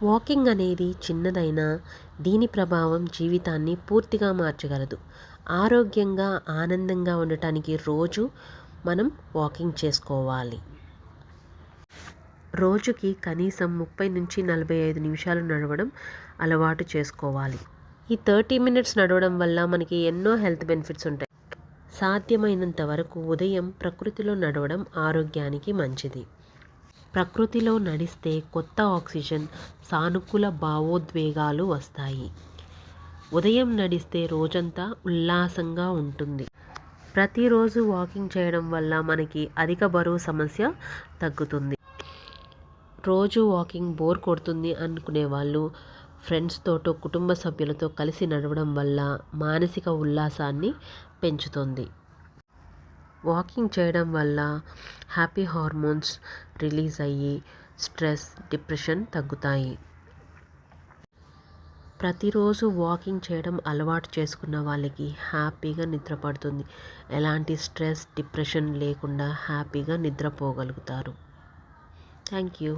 Walking అనేది చిన్నదైనా దీని ప్రభావం జీవితాన్ని పూర్తిగా మార్చగలదు. ఆరోగ్యంగా, ఆనందంగా ఉండటానికి రోజు మనం వాకింగ్ చేసుకోవాలి. రోజుకి కనీసం 30-45 నిమిషాలు నడవడం అలవాటు చేసుకోవాలి. ఈ 30 మినిట్స్ నడవడం వల్ల మనకి ఎన్నో హెల్త్ బెనిఫిట్స్ ఉంటాయి. సాధ్యమైనంత వరకు ఉదయం ప్రకృతిలో నడవడం ఆరోగ్యానికి మంచిది. ప్రకృతిలో నడిస్తే కొత్త ఆక్సిజన్, సానుకూల భావోద్వేగాలు వస్తాయి. ఉదయం నడిస్తే రోజంతా ఉల్లాసంగా ఉంటుంది. ప్రతిరోజు వాకింగ్ చేయడం వల్ల మనకి అధిక బరువు సమస్య తగ్గుతుంది. రోజు వాకింగ్ బోర్ కొడుతుంది అనుకునే వాళ్ళు ఫ్రెండ్స్తోటో, కుటుంబ సభ్యులతో కలిసి నడవడం వల్ల మానసిక ఉల్లాసాన్ని పెంచుతుంది. వాకింగ్ చేయడం వల్ల హ్యాపీ హార్మోన్స్ రిలీజ్ అయ్యి స్ట్రెస్, డిప్రెషన్ తగ్గుతాయి. ప్రతిరోజు వాకింగ్ చేయడం అలవాటు చేసుకున్న వాళ్ళకి హ్యాపీగా నిద్ర పడుతుంది. ఎలాంటి స్ట్రెస్, డిప్రెషన్ లేకుండా హ్యాపీగా నిద్రపోగలుగుతారు. Thank you.